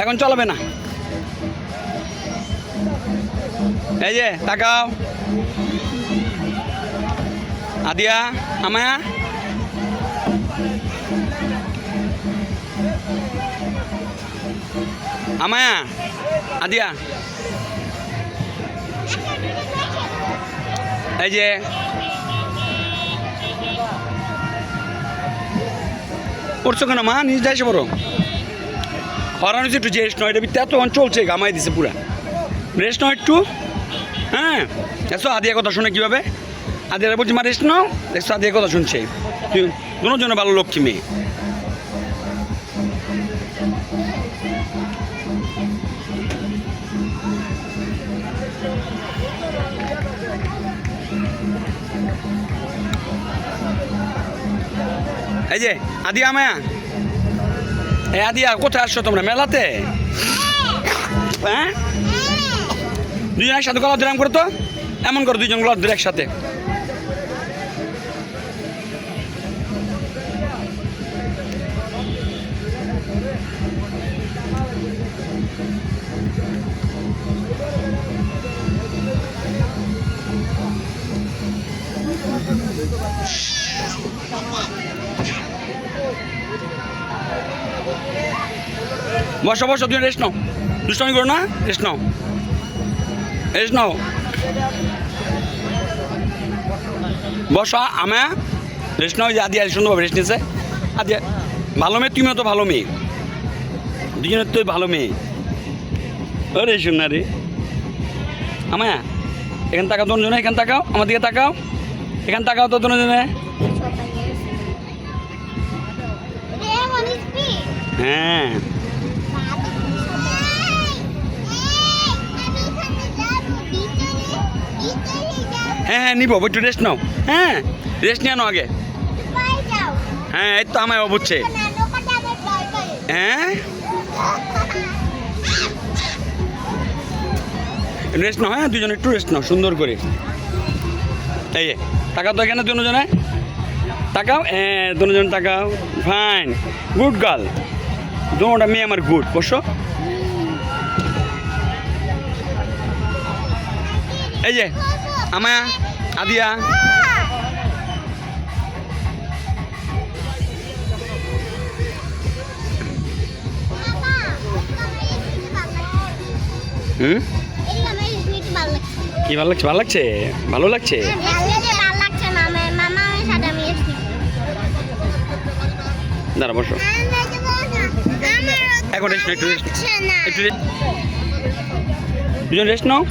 এখন চলবে না। এই যে তাকাও, আদিয়া, আমায়া, আমায়া, আদিয়া, এই যে পড়ছো কেন মা? নিজ যাইছে বড় হরান হয়েছে একটু, যে রেস্ট নয়, এটা এতক্ষণ চলছে, গামাই দিছে পুরা, রেস্ট নয় একটু। হ্যাঁ দেখছো আদিয়া কথা শুনে কীভাবে, আদিয়া বলছি মা রেস্ট নাও, দেখছো আদিয়া কথা শুনছে। তুই দুজনের জন্য ভালো লক্ষ্মী মেয়ে। এই যে আদিয়া, মায়া, এই আদিয়া, কোথায় আসছো তোমরা? মেলাতে? হ্যাঁ দুজন একসাথে গলা ধরে করো তো, এমন করো দুজন গলা ধরে একসাথে। বসো বসো, তুমি রেস্ট নাও, দুষ্টামি করো না, রেস্ট নাও, রেস্ট নাও, বসো। আমায় রেস্ট নাও, যে আদিয়া সুন্দরভাবে রেস্ট নিয়েছে। আদিয়া ভালো মেয়ে, তুমিও তো ভালো মেয়ে, দুজনের তো ভালো মেয়ে। ওরে শোনা রে আমায়া, এখান তাকাও দুজনে, এখান তাকাও, আমার দিকে তাকাও, এখান তাকাও তো দুজনে। হ্যাঁ হ্যাঁ হ্যাঁ নিবো, একটু রেস্ট নাও। হ্যাঁ রেস্ট নিয়ে নাও আগে। হ্যাঁ এই তো আমায় বুঝছে। হ্যাঁ রেস্ট নাও, হ্যাঁ দুজনে একটু রেস্ট নাও সুন্দর করে। এই তাকাও তো এখানে দুজনে, তাকাও, হ্যাঁ দুজন তাকাও, ফাইন, গুড গার্ল, দুটা মেয়ে আমার গুড। বসো। এই যে আমায়া, আদিয়া, কি ভালো লাগছে? ভালো লাগছে, ভালো লাগছে। দাঁড়া বসো, এখন রেস্ট নাও, একটু রেস্ট, একটু দুজন রেস্ট নাও।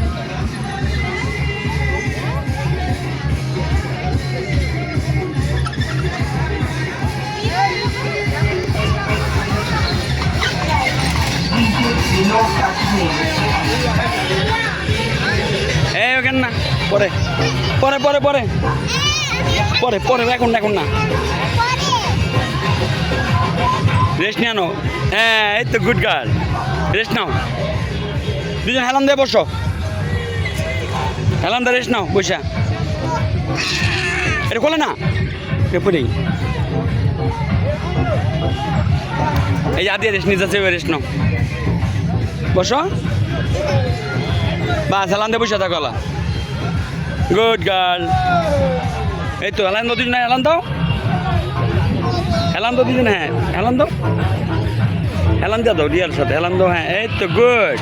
এই ওখানে না, পরে পরে পরে পরে পরে পরে, এখন না, এখন না, রেস্ট নিয়ে নাও। হ্যাঁ এই তো গুড গার্ল, রেস্ট নাও, দুজন হেলান দিয়ে বসো, হেলান দিয়ে রেস্ট নাও বসা। এটা খোলে না, পরেই এই আদিয়া রেস্ট নিতে যাচ্ছে, রেস্ট নাও, বসো, বাস হেলান দিয়ে বসে থাকো। গুড গার্ল, এই তো হেলান দাও দুজন, হেলান দাও, হেলান দাও দুজন, হ্যাঁ হেলান দাও, হেলান দিয়ে দাও রিয়ার সাথে, হেলান দাও, হ্যাঁ এই তো গুড,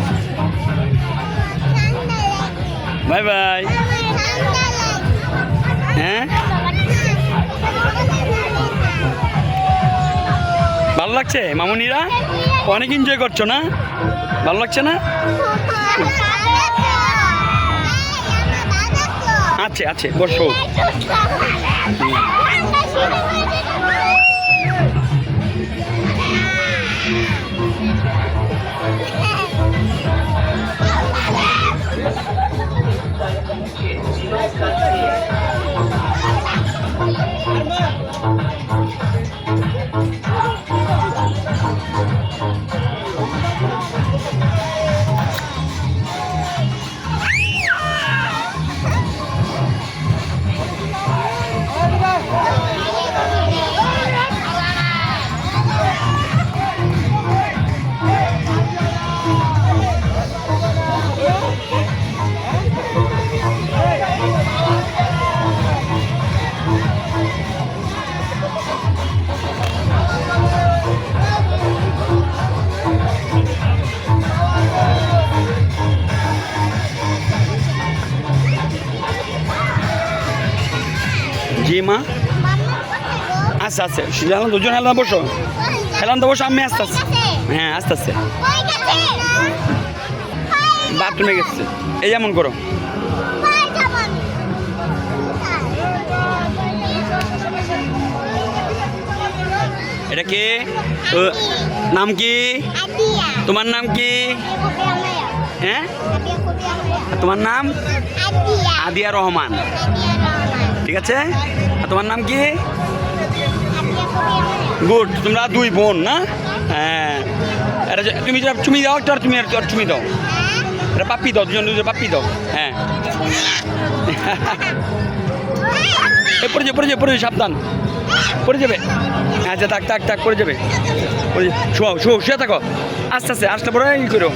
বাই বাই। হ্যাঁ ভালো লাগছে মামুনিরা, অনেক এনজয় করছো না? ভালো লাগছে না? আছে আছে, বসো। জি মা আচ্ছা আচ্ছা হেলান দুজন হেলান বসো হেলান তো বসো আমি আস্তে আস্তে হ্যাঁ আস্তে আস্তে বাথরুমে গেছে এই যেমন করো এটা কি নাম কি তোমার নাম কি হ্যাঁ তোমার নাম আদিয়া রহমান ঠিক আছে আর তোমার নাম কি গুড তোমরা দুই বোন না হ্যাঁ এটা তুমি চুমি দাও আর তুমি আর চুমি দাও এটা পাপ্পি দাও দুজন দুজন পাপ্পি দাও হ্যাঁ পড়ে যাবে পড়ে যাবে সাবধান পড়ে যাবে আচ্ছা থাক থাক থাক পড়ে যাবে শোয়াও শুয়ে থাকো আস্তে আস্তে আসতে পরে ই করো